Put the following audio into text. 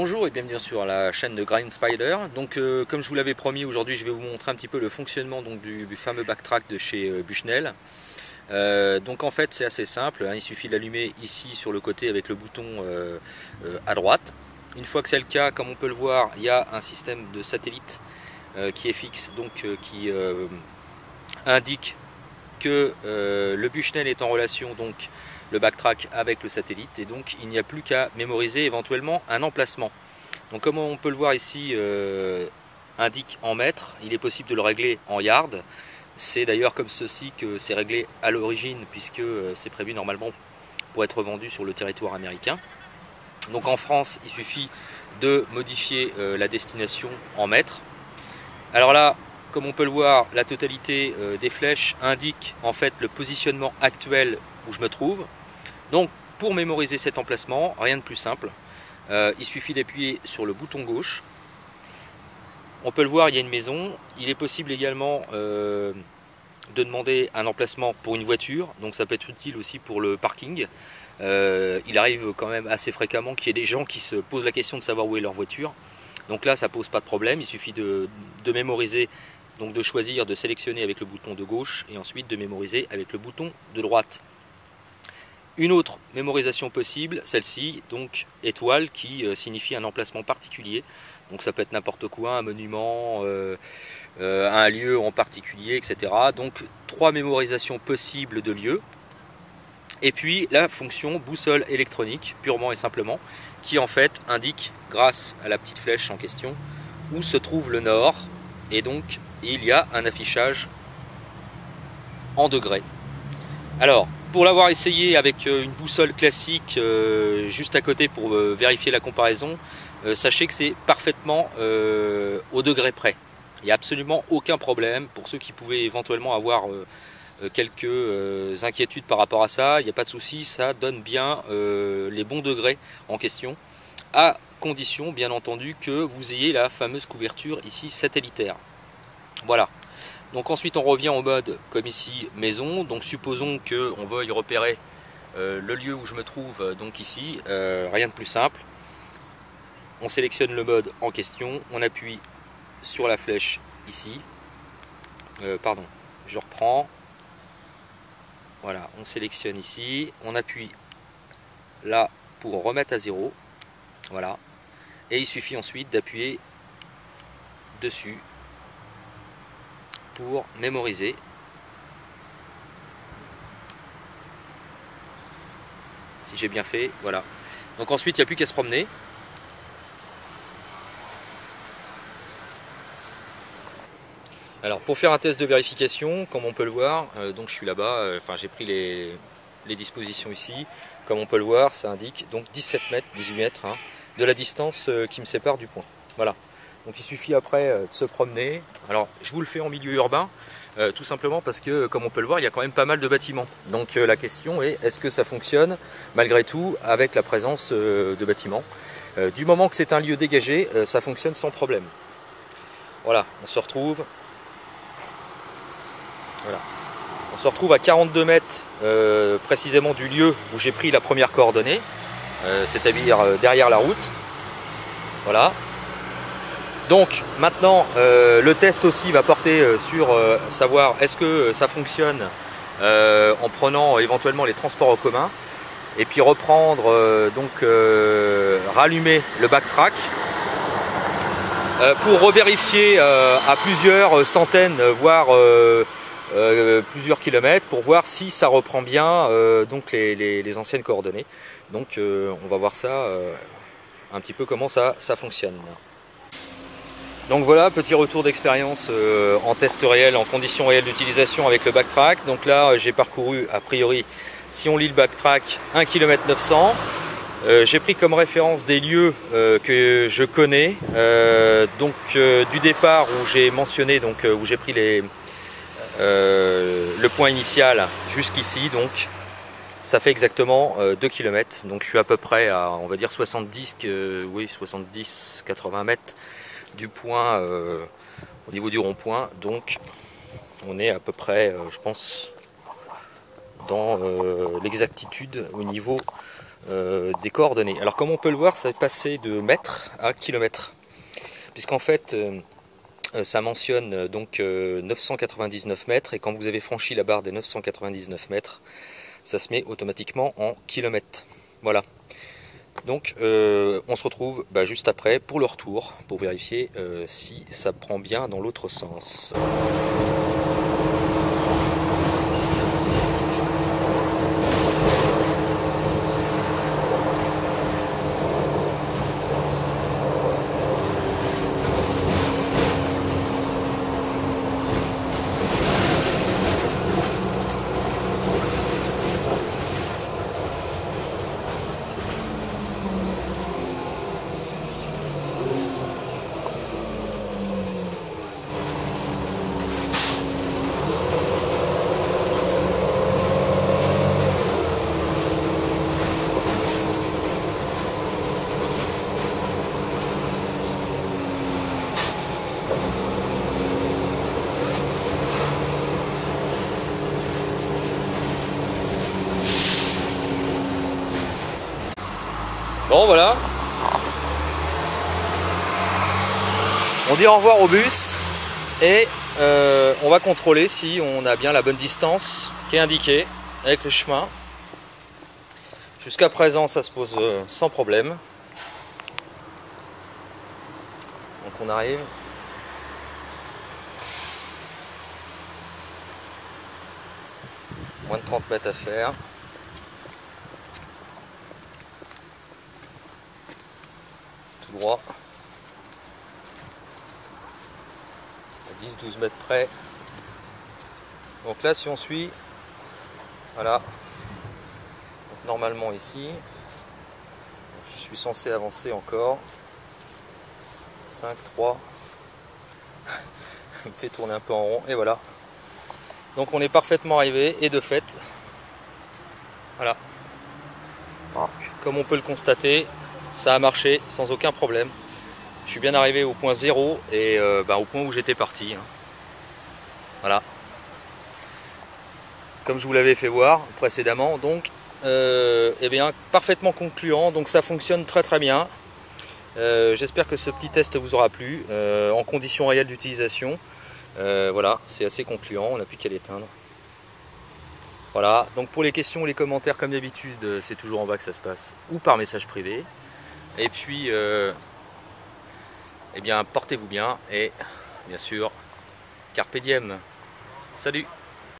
Bonjour et bienvenue sur la chaîne de Grind Spider. Donc comme je vous l'avais promis, aujourd'hui je vais vous montrer un petit peu le fonctionnement donc, du fameux backtrack de chez Bushnell. Donc en fait c'est assez simple, hein, il suffit de l'allumer ici sur le côté avec le bouton à droite. Une fois que c'est le cas, comme on peut le voir, il y a un système de satellite qui est fixe, donc qui indique que le Bushnell est en relation, donc le backtrack avec le satellite, et donc il n'y a plus qu'à mémoriser éventuellement un emplacement. Donc comme on peut le voir ici, indique en mètres, il est possible de le régler en yards. C'est d'ailleurs comme ceci que c'est réglé à l'origine, puisque c'est prévu normalement pour être vendu sur le territoire américain. Donc en France, il suffit de modifier la destination en mètres. Alors là, comme on peut le voir, la totalité des flèches indique en fait le positionnement actuel où je me trouve. Donc pour mémoriser cet emplacement, rien de plus simple. Il suffit d'appuyer sur le bouton gauche. On peut le voir, il y a une maison. Il est possible également de demander un emplacement pour une voiture. Donc ça peut être utile aussi pour le parking. Il arrive quand même assez fréquemment qu'il y ait des gens qui se posent la question de savoir où est leur voiture. Donc là, ça pose pas de problème. Il suffit de mémoriser, donc de choisir, de sélectionner avec le bouton de gauche et ensuite de mémoriser avec le bouton de droite. Une autre mémorisation possible, celle-ci, donc étoile, qui signifie un emplacement particulier. Donc ça peut être n'importe quoi, un monument, un lieu en particulier, etc. Donc 3 mémorisations possibles de lieux. Et puis la fonction boussole électronique, purement et simplement, qui en fait indique, grâce à la petite flèche en question, où se trouve le nord. Et donc il y a un affichage en degrés. Alors, pour l'avoir essayé avec une boussole classique juste à côté pour vérifier la comparaison, sachez que c'est parfaitement au degré près. Il n'y a absolument aucun problème. Pour ceux qui pouvaient éventuellement avoir quelques inquiétudes par rapport à ça, il n'y a pas de souci, ça donne bien les bons degrés en question, à condition bien entendu que vous ayez la fameuse couverture ici satellitaire. Voilà. Donc ensuite on revient au mode comme ici maison. Donc supposons qu'on veuille repérer le lieu où je me trouve, donc ici, rien de plus simple. On sélectionne le mode en question, on appuie sur la flèche ici, pardon, je reprends, voilà, on sélectionne ici, on appuie là pour remettre à 0, voilà, et il suffit ensuite d'appuyer dessus pour mémoriser. Si j'ai bien fait, voilà. Donc ensuite il n'y a plus qu'à se promener. Alors pour faire un test de vérification, comme on peut le voir, donc je suis là-bas, enfin j'ai pris les dispositions ici, comme on peut le voir, ça indique donc 17 mètres, 18 mètres hein, de la distance qui me sépare du point. Voilà. Donc il suffit après de se promener. Alors je vous le fais en milieu urbain, tout simplement parce que comme on peut le voir, il y a quand même pas mal de bâtiments. Donc la question est, est-ce que ça fonctionne malgré tout avec la présence de bâtiments? Du moment que c'est un lieu dégagé, ça fonctionne sans problème. Voilà, on se retrouve. Voilà. On se retrouve à 42 mètres précisément du lieu où j'ai pris la première coordonnée, c'est-à-dire derrière la route. Voilà. Donc maintenant le test aussi va porter sur savoir est-ce que ça fonctionne en prenant éventuellement les transports en commun et puis reprendre rallumer le backtrack pour revérifier à plusieurs centaines voire plusieurs kilomètres pour voir si ça reprend bien donc les anciennes coordonnées. Donc on va voir ça un petit peu comment ça fonctionne. Donc voilà, petit retour d'expérience en test réel, en conditions réelles d'utilisation avec le backtrack. Donc là j'ai parcouru a priori, si on lit le backtrack, 1 km 900. J'ai pris comme référence des lieux que je connais, du départ où j'ai mentionné, donc où j'ai pris le point initial jusqu'ici, donc ça fait exactement 2 km. Donc je suis à peu près à, on va dire 70-80 mètres du point au niveau du rond-point. Donc on est à peu près, je pense, dans l'exactitude au niveau des coordonnées. Alors comme on peut le voir, ça est passé de mètres à kilomètres, puisqu'en fait ça mentionne donc 999 mètres, et quand vous avez franchi la barre des 999 mètres, ça se met automatiquement en kilomètres. Voilà. Donc on se retrouve juste après pour le retour, pour vérifier si ça prend bien dans l'autre sens. Bon voilà, on dit au revoir au bus et on va contrôler si on a bien la bonne distance qui est indiquée avec le chemin. Jusqu'à présent ça se pose sans problème. Donc on arrive. Moins de 30 mètres à faire. Tout droit. À 10-12 mètres près. Donc là si on suit, voilà. Donc, normalement ici, je suis censé avancer encore. 5, 3. Il me fait tourner un peu en rond et voilà. Donc on est parfaitement arrivé et de fait, voilà. Comme on peut le constater, ça a marché sans aucun problème. Je suis bien arrivé au point 0 et au point où j'étais parti. Voilà. Comme je vous l'avais fait voir précédemment, donc eh bien parfaitement concluant. Donc ça fonctionne très très bien. J'espère que ce petit test vous aura plu en conditions réelles d'utilisation. Voilà, c'est assez concluant, on n'a plus qu'à l'éteindre. Voilà, donc pour les questions ou les commentaires, comme d'habitude, c'est toujours en bas que ça se passe, ou par message privé. Et puis, eh bien, portez-vous bien et bien sûr, carpe diem. Salut!